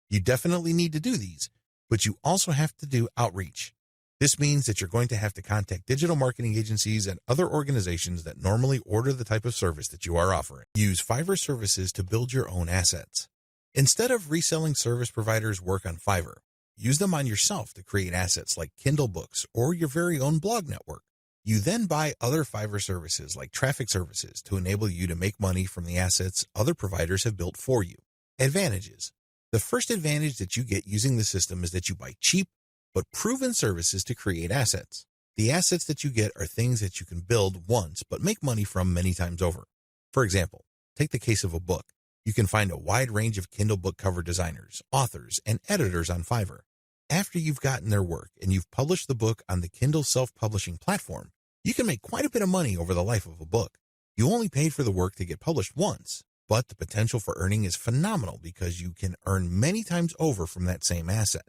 You definitely need to do these, but you also have to do outreach. This means that you're going to have to contact digital marketing agencies and other organizations that normally order the type of service that you are offering. Use Fiverr services to build your own assets. Instead of reselling service providers' work on Fiverr, use them on yourself to create assets like Kindle books or your very own blog network. You then buy other Fiverr services like traffic services to enable you to make money from the assets other providers have built for you. Advantages. The first advantage that you get using the system is that you buy cheap but proven services to create assets. The assets that you get are things that you can build once but make money from many times over. For example, take the case of a book. You can find a wide range of Kindle book cover designers, authors, and editors on Fiverr. After you've gotten their work and you've published the book on the Kindle self-publishing platform, you can make quite a bit of money over the life of a book. You only paid for the work to get published once, but the potential for earning is phenomenal because you can earn many times over from that same asset.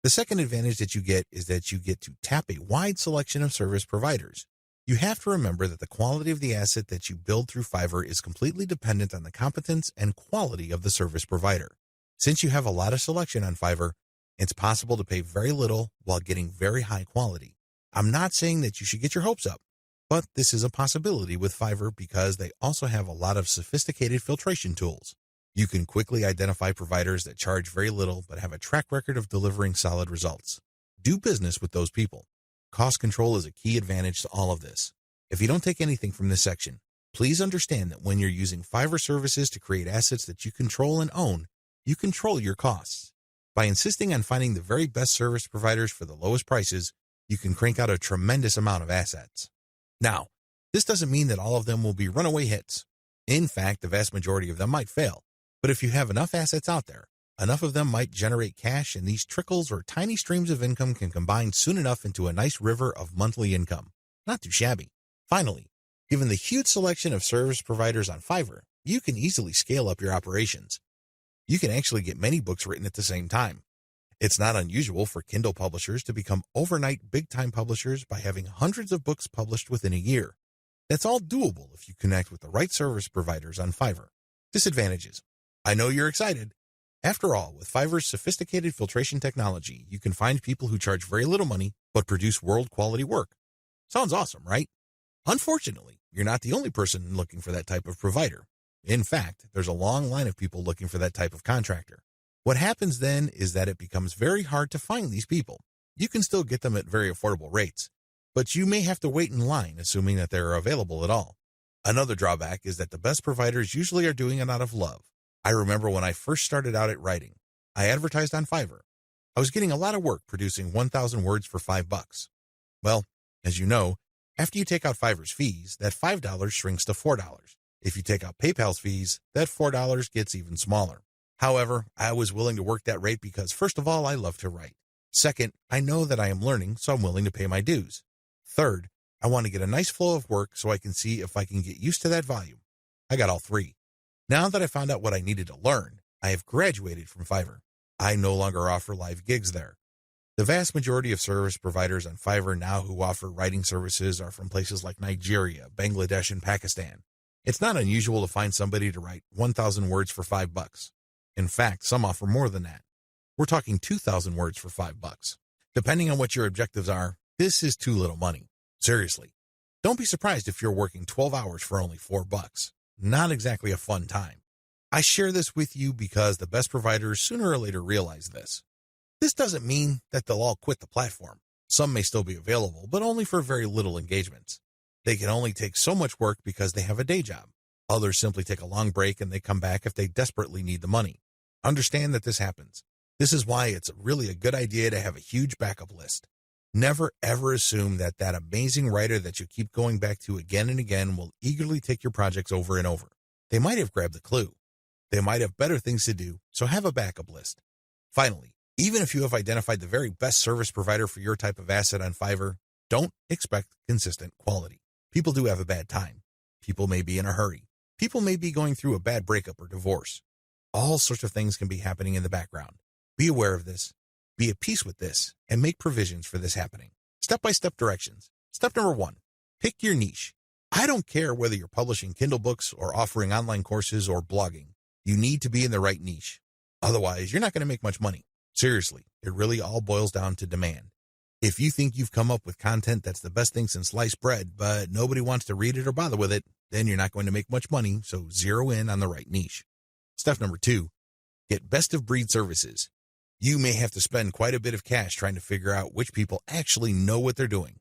The second advantage that you get is that you get to tap a wide selection of service providers. You have to remember that the quality of the asset that you build through Fiverr is completely dependent on the competence and quality of the service provider. Since you have a lot of selection on Fiverr, it's possible to pay very little while getting very high quality. I'm not saying that you should get your hopes up, but this is a possibility with Fiverr because they also have a lot of sophisticated filtration tools. You can quickly identify providers that charge very little but have a track record of delivering solid results. Do business with those people. Cost control is a key advantage to all of this. If you don't take anything from this section, please understand that when you're using Fiverr services to create assets that you control and own, you control your costs. By insisting on finding the very best service providers for the lowest prices, you can crank out a tremendous amount of assets. Now, this doesn't mean that all of them will be runaway hits. In fact, the vast majority of them might fail. But if you have enough assets out there, enough of them might generate cash, and these trickles or tiny streams of income can combine soon enough into a nice river of monthly income. Not too shabby. Finally, given the huge selection of service providers on Fiverr, you can easily scale up your operations. You can actually get many books written at the same time. It's not unusual for Kindle publishers to become overnight big-time publishers by having hundreds of books published within a year. That's all doable if you connect with the right service providers on Fiverr. Disadvantages. I know you're excited. After all, with Fiverr's sophisticated filtration technology, you can find people who charge very little money but produce world-quality work. Sounds awesome, right? Unfortunately, you're not the only person looking for that type of provider. In fact, there's a long line of people looking for that type of contractor. What happens then is that it becomes very hard to find these people. You can still get them at very affordable rates, but you may have to wait in line assuming that they're available at all. Another drawback is that the best providers usually are doing it out of love. I remember when I first started out at writing, I advertised on FIVERR. I was getting a lot of work producing 1,000 words for $5. Well, as you know, after you take out FIVERR's fees, that $5 shrinks to $4. If you take out PayPal's fees, that $4 gets even smaller. However, I was willing to work that rate because, first of all, I love to write. Second, I know that I am learning, so I'm willing to pay my dues. Third, I want to get a nice flow of work so I can see if I can get used to that volume. I got all three. Now that I found out what I needed to learn, I have graduated from FIVERR. I no longer offer live gigs there. The vast majority of service providers on FIVERR now who offer writing services are from places like Nigeria, Bangladesh, and Pakistan. It's not unusual to find somebody to write 1,000 words for $5. In fact, some offer more than that. We're talking 2,000 words for $5. Depending on what your objectives are, this is too little money. Seriously. Don't be surprised if you're working 12 hours for only $4. Not exactly a fun time. I share this with you because the best providers sooner or later realize this. This doesn't mean that they'll all quit the platform. Some may still be available, but only for very little engagements. They can only take so much work because they have a day job. Others simply take a long break and they come back if they desperately need the money. Understand that this happens. This is why it's really a good idea to have a huge backup list. Never ever assume that that amazing writer that you keep going back to again and again will eagerly take your projects over and over. They might have grabbed the clue. They might have better things to do, so have a backup list. Finally, even if you have identified the very best service provider for your type of asset on FIVERR, don't expect consistent quality. People do have a bad time. People may be in a hurry. People may be going through a bad breakup or divorce. All sorts of things can be happening in the background. Be aware of this, be at peace with this, and make provisions for this happening. Step-by-step directions. Step number 1, pick your niche. I don't care whether you're publishing Kindle books or offering online courses or blogging. You need to be in the right niche. Otherwise, you're not going to make much money. Seriously, it really all boils down to demand. If you think you've come up with content that's the best thing since sliced bread, but nobody wants to read it or bother with it, then you're not going to make much money, so zero in on the right niche. Step number 2, get best-of-breed services. You may have to spend quite a bit of cash trying to figure out which people actually know what they're doing.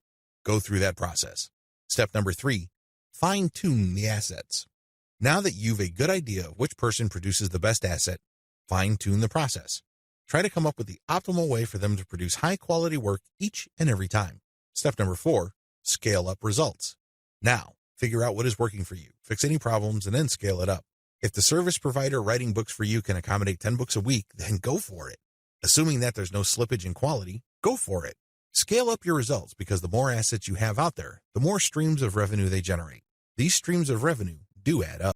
Go through that process. Step number 3, fine-tune the assets. Now that you've a good idea of which person produces the best asset, fine-tune the process. Try to come up with the optimal way for them to produce high-quality work each and every time. Step number 4, scale up results. Now, figure out what is working for you, fix any problems, and then scale it up. If the service provider writing books for you can accommodate 10 books a week, then go for it. Assuming that there's no slippage in quality, go for it. Scale up your results because the more assets you have out there, the more streams of revenue they generate. These streams of revenue do add up.